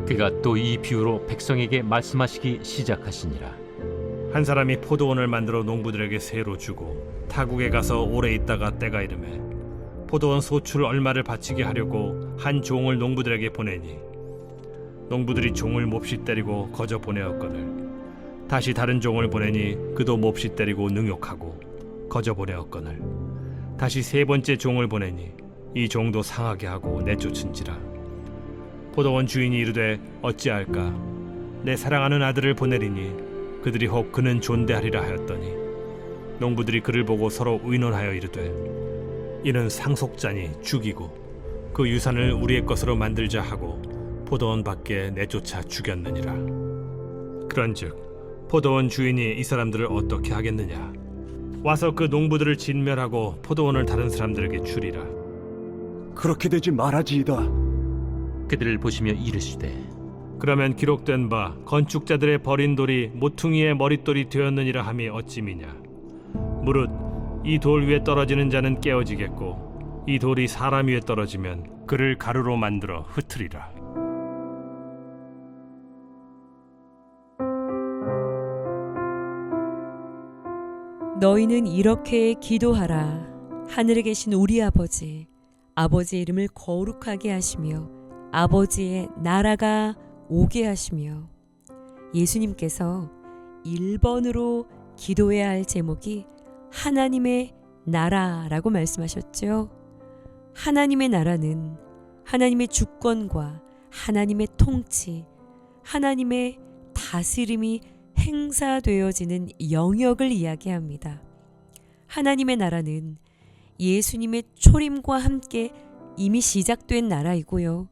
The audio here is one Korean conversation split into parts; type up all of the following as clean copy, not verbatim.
그가 또 이 비유로 백성에게 말씀하시기 시작하시니라. 한 사람이 포도원을 만들어 농부들에게 세로 주고 타국에 가서 오래 있다가 때가 이르매 포도원 소출 얼마를 바치게 하려고 한 종을 농부들에게 보내니 농부들이 종을 몹시 때리고 거저 보내었거늘 다시 다른 종을 보내니 그도 몹시 때리고 능욕하고 거저 보내었거늘 다시 세 번째 종을 보내니 이 종도 상하게 하고 내쫓은지라. 포도원 주인이 이르되 어찌할까? 내 사랑하는 아들을 보내리니 그들이 혹 그는 존대하리라 하였더니 농부들이 그를 보고 서로 의논하여 이르되 이는 상속자니 죽이고 그 유산을 우리의 것으로 만들자 하고 포도원 밖에 내쫓아 죽였느니라. 그런즉 포도원 주인이 이 사람들을 어떻게 하겠느냐? 와서 그 농부들을 진멸하고 포도원을 다른 사람들에게 주리라. 그렇게 되지 말아지이다. 그들을 보시며 이르시되 그러면 기록된 바 건축자들의 버린 돌이 모퉁이의 머릿돌이 되었느니라 함이 어찌미냐? 무릇 이 돌 위에 떨어지는 자는 깨어지겠고 이 돌이 사람 위에 떨어지면 그를 가루로 만들어 흩으리라. 너희는 이렇게 기도하라. 하늘에 계신 우리 아버지, 아버지의 이름을 거룩하게 하시며 아버지의 나라가 오게 하시며. 예수님께서 1번으로 기도해야 할 제목이 하나님의 나라라고 말씀하셨죠. 하나님의 나라는 하나님의 주권과 하나님의 통치, 하나님의 다스림이 행사되어지는 영역을 이야기합니다. 하나님의 나라는 예수님의 초림과 함께 이미 시작된 나라이고요.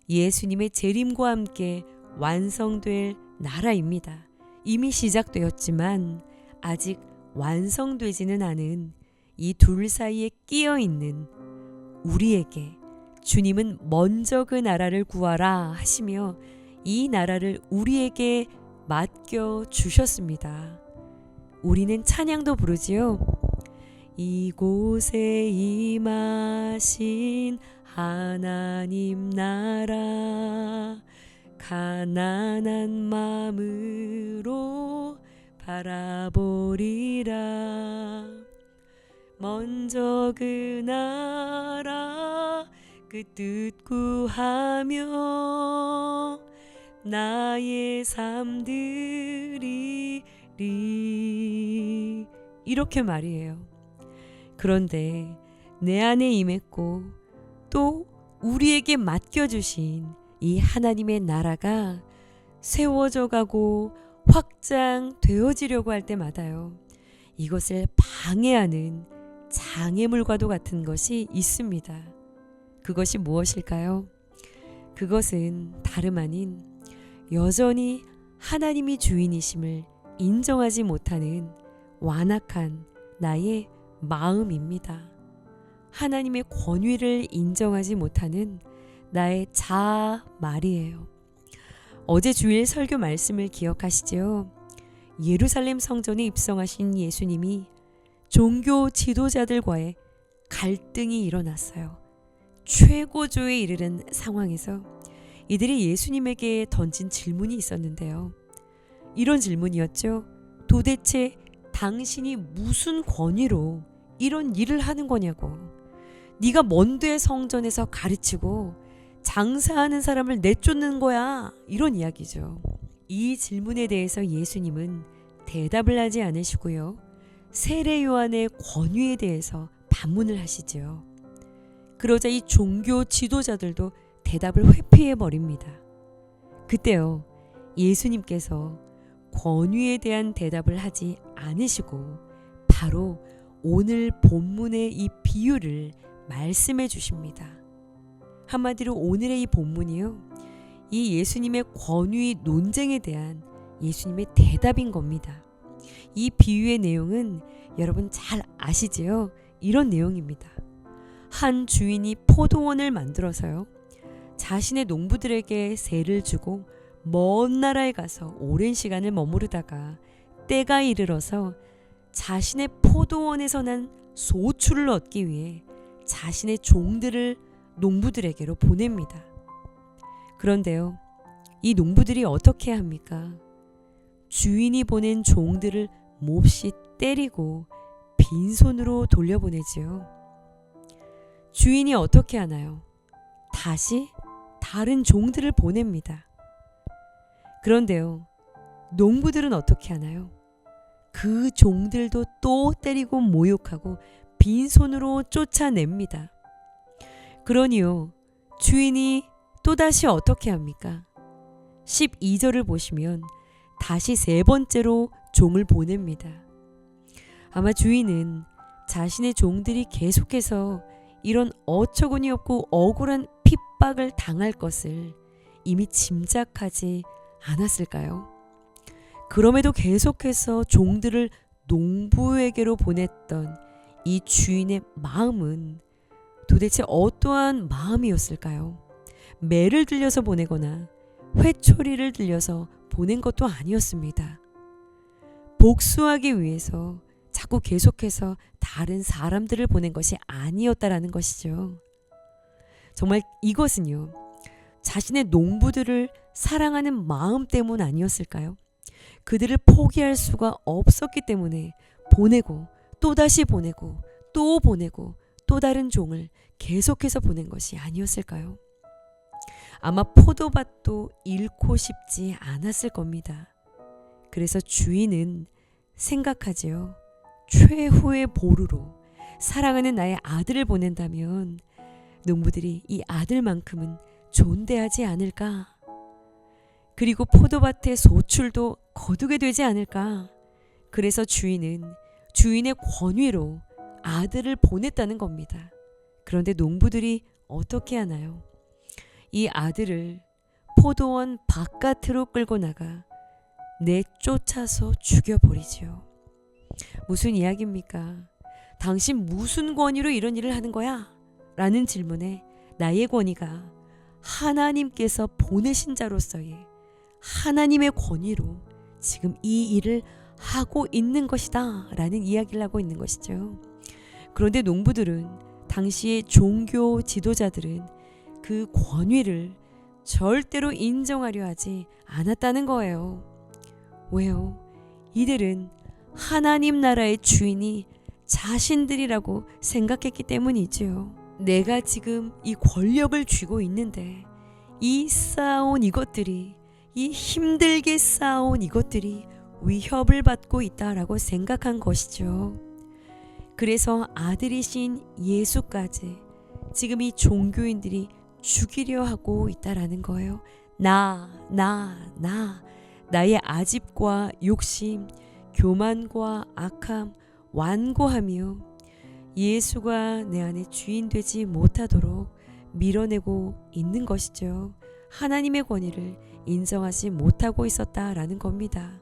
예수님의 재림과 함께 완성될 나라입니다. 이미 시작되었지만 아직 완성되지는 않은 이 둘 사이에 끼어 있는 우리에게 주님은 먼저 그 나라를 구하라 하시며 이 나라를 우리에게 맡겨 주셨습니다. 우리는 찬양도 부르지요. 이곳에 임하신 하나님 나라 가난한 마음으로 바라보리라. 먼저 그 나라 그 뜻 구하며 나의 삶들이리. 이렇게 말이에요. 그런데 내 안에 임했고 또 우리에게 맡겨주신 이 하나님의 나라가 세워져 가고 확장되어지려고 할 때마다요, 이것을 방해하는 장애물과도 같은 것이 있습니다. 그것이 무엇일까요? 그것은 다름 아닌 여전히 하나님이 주인이심을 인정하지 못하는 완악한 나의 마음입니다. 하나님의 권위를 인정하지 못하는 나의 자아 말이에요. 어제 주일 설교 말씀을 기억하시죠? 예루살렘 성전에 입성하신 예수님이 종교 지도자들과의 갈등이 일어났어요. 최고조에 이르는 상황에서 이들이 예수님에게 던진 질문이 있었는데요. 이런 질문이었죠. 도대체 당신이 무슨 권위로 이런 일을 하는 거냐고. 네가 뭔데 성전에서 가르치고 장사하는 사람을 내쫓는 거야. 이런 이야기죠. 이 질문에 대해서 예수님은 대답을 하지 않으시고요. 세례 요한의 권위에 대해서 반문을 하시죠. 그러자 이 종교 지도자들도 대답을 회피해 버립니다. 그때요, 예수님께서 권위에 대한 대답을 하지 않으시고 바로 오늘 본문의 이 비유를 말씀해 주십니다. 한마디로 오늘의 이 본문이요, 이 예수님의 권위 논쟁에 대한 예수님의 대답인 겁니다. 이 비유의 내용은 여러분 잘 아시지요? 이런 내용입니다. 한 주인이 포도원을 만들어서요, 자신의 농부들에게 세를 주고 먼 나라에 가서 오랜 시간을 머무르다가 때가 이르러서 자신의 포도원에서 난 소출을 얻기 위해 자신의 종들을 농부들에게로 보냅니다. 그런데요, 이 농부들이 어떻게 합니까? 주인이 보낸 종들을 몹시 때리고 빈손으로 돌려보내지요. 주인이 어떻게 하나요? 다시 다른 종들을 보냅니다. 그런데요, 농부들은 어떻게 하나요? 그 종들도 또 때리고 모욕하고 빈손으로 쫓아냅니다. 그러니요, 주인이 또다시 어떻게 합니까? 12절을 보시면 다시 세 번째로 종을 보냅니다. 아마 주인은 자신의 종들이 계속해서 이런 어처구니 없고 억울한 핍박을 당할 것을 이미 짐작하지 않았을까요? 그럼에도 계속해서 종들을 농부에게로 보냈던 이 주인의 마음은 도대체 어떠한 마음이었을까요? 매를 들려서 보내거나 회초리를 들려서 보낸 것도 아니었습니다. 복수하기 위해서 자꾸 계속해서 다른 사람들을 보낸 것이 아니었다라는 것이죠. 정말 이것은요, 자신의 농부들을 사랑하는 마음 때문 아니었을까요? 그들을 포기할 수가 없었기 때문에 보내고 또다시 보내고 또 보내고 또 다른 종을 계속해서 보낸 것이 아니었을까요? 아마 포도밭도 잃고 싶지 않았을 겁니다. 그래서 주인은 생각하지요. 최후의 보루로 사랑하는 나의 아들을 보낸다면 농부들이 이 아들만큼은 존대하지 않을까? 그리고 포도밭의 소출도 거두게 되지 않을까? 그래서 주인은 주인의 권위로 아들을 보냈다는 겁니다. 그런데 농부들이 어떻게 하나요? 이 아들을 포도원 바깥으로 끌고 나가 내쫓아서 죽여버리지요. 무슨 이야기입니까? 당신 무슨 권위로 이런 일을 하는 거야? 라는 질문에 나의 권위가 하나님께서 보내신 자로서의 하나님의 권위로 지금 이 일을 하고 있는 것이다 라는 이야기를 하고 있는 것이죠. 그런데 농부들은, 당시의 종교 지도자들은 그 권위를 절대로 인정하려 하지 않았다는 거예요. 왜요? 이들은 하나님 나라의 주인이 자신들이라고 생각했기 때문이지요. 내가 지금 이 권력을 쥐고 있는데 이 쌓아온 이것들이, 이 힘들게 쌓아온 이것들이 위협을 받고 있다라고 생각한 것이죠. 그래서 아들이신 예수까지 지금 이 종교인들이 죽이려 하고 있다라는 거예요. 나의 아집과 욕심, 교만과 악함, 완고하며 예수가 내 안에 주인 되지 못하도록 밀어내고 있는 것이죠. 하나님의 권위를 인정하지 못하고 있었다라는 겁니다.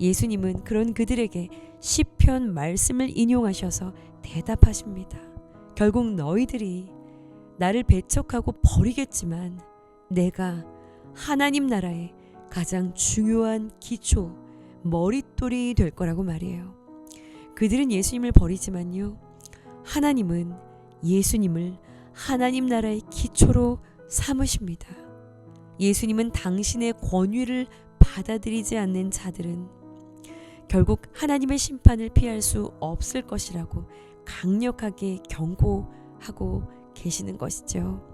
예수님은 그런 그들에게 시편 말씀을 인용하셔서 대답하십니다. 결국 너희들이 나를 배척하고 버리겠지만 내가 하나님 나라의 가장 중요한 기초, 머릿돌이 될 거라고 말이에요. 그들은 예수님을 버리지만요, 하나님은 예수님을 하나님 나라의 기초로 삼으십니다. 예수님은 당신의 권위를 받아들이지 않는 자들은 결국 하나님의 심판을 피할 수 없을 것이라고 강력하게 경고하고 계시는 것이죠.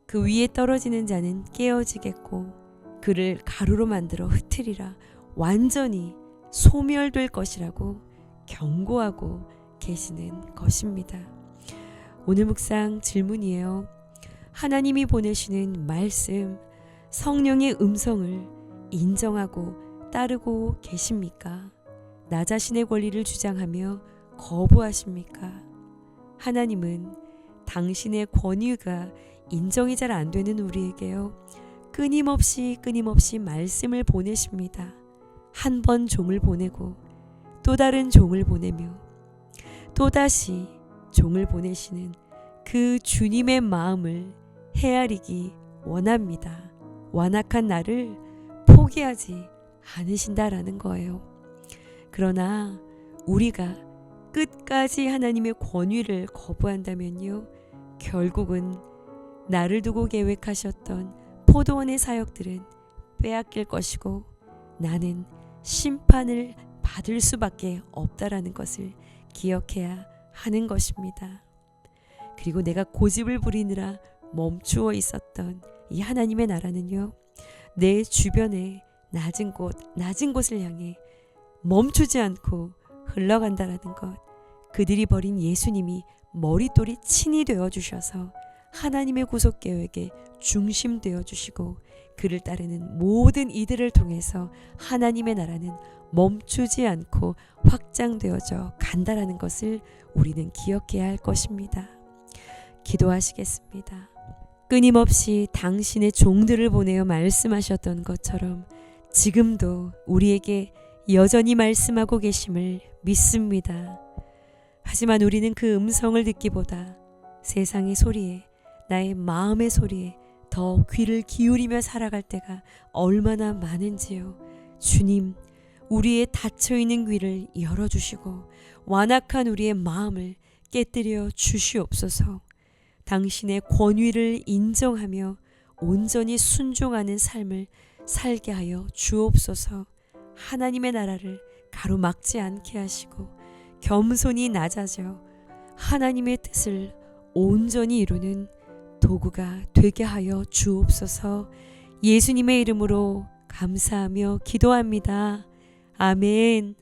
그 위에 떨어지는 자는 깨어지겠고 그를 가루로 만들어 흩으리라, 완전히 소멸될 것이라고 경고하고 계시는 것입니다. 오늘 묵상 질문이에요. 하나님이 보내시는 말씀, 성령의 음성을 인정하고 따르고 계십니까? 나 자신의 권리를 주장하며 거부하십니까? 하나님은 당신의 권위가 인정이 잘 안 되는 우리에게요, 끊임없이 말씀을 보내십니다. 한 번 종을 보내고 또 다른 종을 보내며 또다시 종을 보내시는 그 주님의 마음을 헤아리기 원합니다. 완악한 나를 포기하지 않으신다라는 거예요. 그러나 우리가 끝까지 하나님의 권위를 거부한다면요, 결국은 나를 두고 계획하셨던 포도원의 사역들은 빼앗길 것이고 나는 심판을 받을 수밖에 없다라는 것을 기억해야 하는 것입니다. 그리고 내가 고집을 부리느라 멈추어 있었던 이 하나님의 나라는요, 내 주변에 낮은 곳을 향해 멈추지 않고 흘러간다라는 것, 그들이 버린 예수님이 머릿돌이 친히 되어 주셔서 하나님의 구속 계획의 중심 되어 주시고 그를 따르는 모든 이들을 통해서 하나님의 나라는 멈추지 않고 확장되어져 간다라는 것을 우리는 기억해야 할 것입니다. 기도하시겠습니다. 끊임없이 당신의 종들을 보내어 말씀하셨던 것처럼 지금도 우리에게 여전히 말씀하고 계심을 믿습니다. 하지만 우리는 그 음성을 듣기보다 세상의 소리에, 나의 마음의 소리에 더 귀를 기울이며 살아갈 때가 얼마나 많은지요. 주님, 우리의 닫혀있는 귀를 열어주시고 완악한 우리의 마음을 깨뜨려 주시옵소서. 당신의 권위를 인정하며 온전히 순종하는 삶을 살게 하여 주옵소서. 하나님의 나라를 가로막지 않게 하시고 겸손히 낮아져 하나님의 뜻을 온전히 이루는 도구가 되게 하여 주옵소서. 예수님의 이름으로 감사하며 기도합니다. 아멘.